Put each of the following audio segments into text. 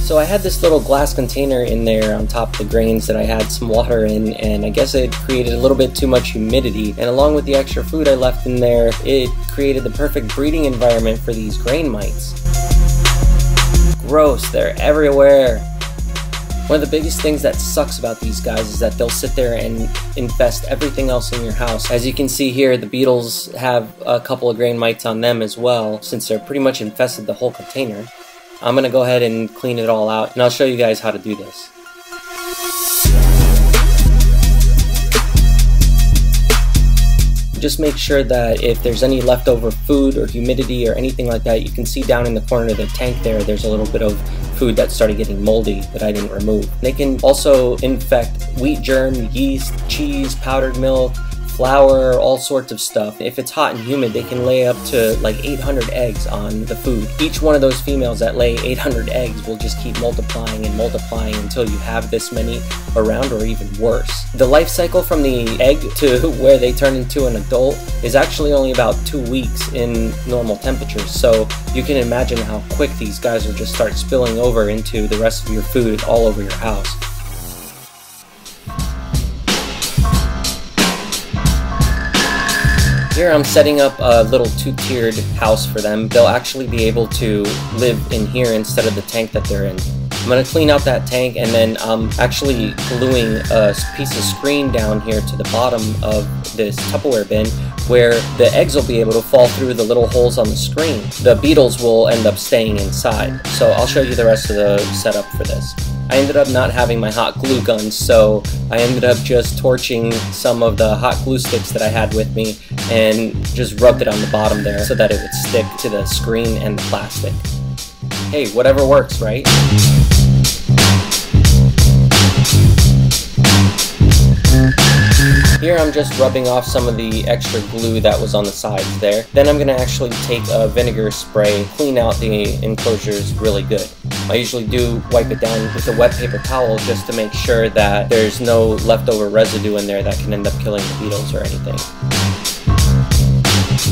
So I had this little glass container in there on top of the grains that I had some water in, and I guess it created a little bit too much humidity, and along with the extra food I left in there, it created the perfect breeding environment for these grain mites. Gross, they're everywhere. One of the biggest things that sucks about these guys is that they'll sit there and infest everything else in your house. As you can see here, the beetles have a couple of grain mites on them as well, since they're pretty much infested the whole container. I'm going to go ahead and clean it all out, and I'll show you guys how to do this. Just make sure that if there's any leftover food or humidity or anything like that, you can see down in the corner of the tank there's a little bit of food that started getting moldy that I didn't remove. They can also infect wheat germ, yeast, cheese, powdered milk, flour, all sorts of stuff. If it's hot and humid, they can lay up to like 800 eggs on the food. Each one of those females that lay 800 eggs will just keep multiplying and multiplying until you have this many around, or even worse. The life cycle from the egg to where they turn into an adult is actually only about 2 weeks in normal temperatures, so you can imagine how quick these guys will just start spilling over into the rest of your food all over your house. Here I'm setting up a little two-tiered house for them. They'll actually be able to live in here instead of the tank that they're in. I'm going to clean out that tank, and then I'm actually gluing a piece of screen down here to the bottom of this Tupperware bin where the eggs will be able to fall through the little holes on the screen. The beetles will end up staying inside. So I'll show you the rest of the setup for this. I ended up not having my hot glue gun, so I ended up just torching some of the hot glue sticks that I had with me and just rubbed it on the bottom there so that it would stick to the screen and the plastic. Hey, whatever works, right? Here I'm just rubbing off some of the extra glue that was on the sides there. Then I'm going to actually take a vinegar spray, clean out the enclosures really good. I usually do wipe it down with a wet paper towel just to make sure that there's no leftover residue in there that can end up killing the beetles or anything.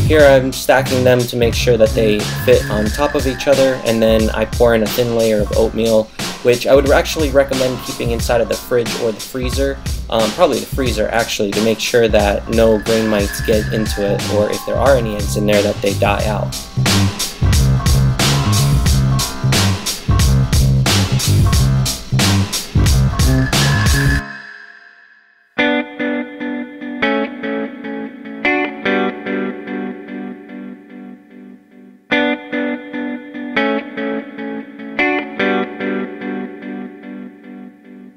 Here I'm stacking them to make sure that they fit on top of each other, and then I pour in a thin layer of oatmeal, which I would actually recommend keeping inside of the fridge or the freezer, probably the freezer actually, to make sure that no grain mites get into it, or if there are any eggs in there, that they die out.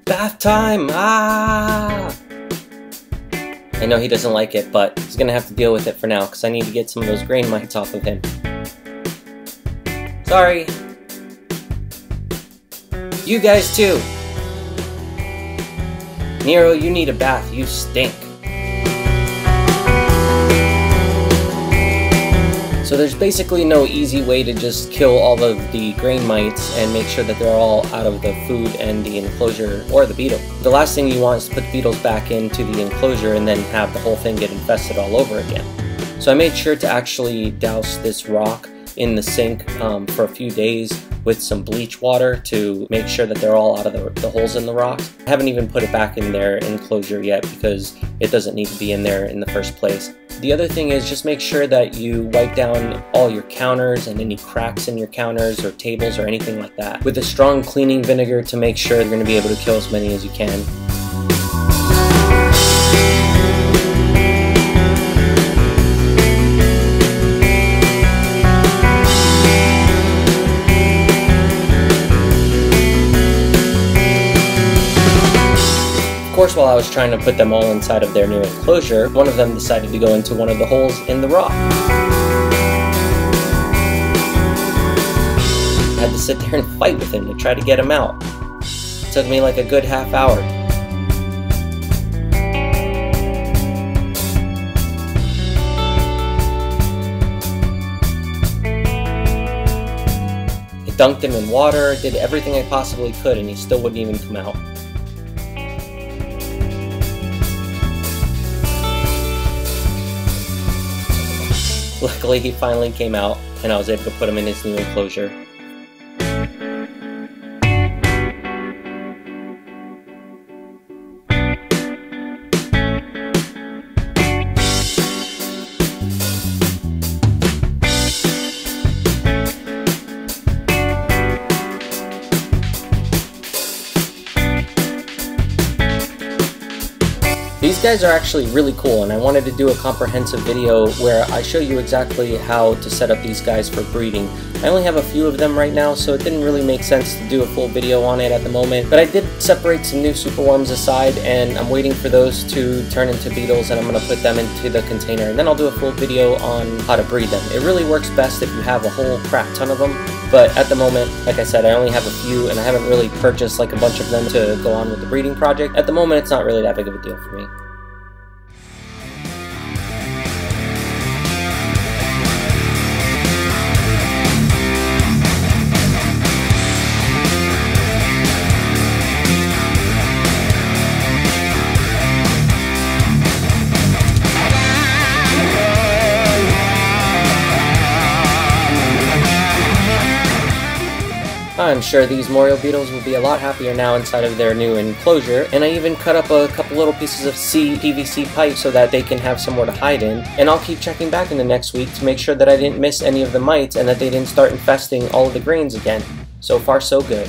Bath time! Ah! I know he doesn't like it, but he's gonna have to deal with it for now because I need to get some of those grain mites off of him. Sorry! You guys too! Nero, you need a bath. You stink. So there's basically no easy way to just kill all of the grain mites and make sure that they're all out of the food and the enclosure or the beetle. The last thing you want is to put the beetles back into the enclosure and then have the whole thing get infested all over again. So I made sure to actually douse this rock in the sink for a few days with some bleach water to make sure that they're all out of the holes in the rocks. I haven't even put it back in their enclosure yet because it doesn't need to be in there in the first place. The other thing is just make sure that you wipe down all your counters and any cracks in your counters or tables or anything like that with a strong cleaning vinegar to make sure you're going to be able to kill as many as you can. Of course, while I was trying to put them all inside of their new enclosure, one of them decided to go into one of the holes in the rock. I had to sit there and fight with him to try to get him out. It took me like a good half hour. I dunked him in water, did everything I possibly could, and he still wouldn't even come out. Luckily he finally came out and I was able to put him in his new enclosure. These guys are actually really cool, and I wanted to do a comprehensive video where I show you exactly how to set up these guys for breeding. I only have a few of them right now, so it didn't really make sense to do a full video on it at the moment, but I did separate some new superworms aside, and I'm waiting for those to turn into beetles, and I'm going to put them into the container, and then I'll do a full video on how to breed them. It really works best if you have a whole crap ton of them, but at the moment, like I said, I only have a few, and I haven't really purchased like a bunch of them to go on with the breeding project. At the moment, it's not really that big of a deal for me. I'm sure these Moriel beetles will be a lot happier now inside of their new enclosure, and I even cut up a couple little pieces of PVC pipe so that they can have somewhere to hide in, and I'll keep checking back in the next week to make sure that I didn't miss any of the mites and that they didn't start infesting all of the grains again. So far so good.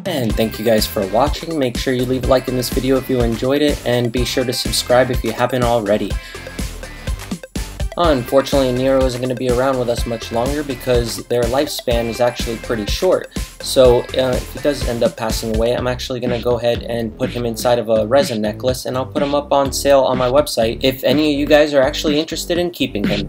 And thank you guys for watching. Make sure you leave a like in this video if you enjoyed it, and be sure to subscribe if you haven't already. Unfortunately, Nero isn't going to be around with us much longer because their lifespan is actually pretty short. So if he does end up passing away, I'm actually going to go ahead and put him inside of a resin necklace, and I'll put him up on sale on my website if any of you guys are actually interested in keeping him.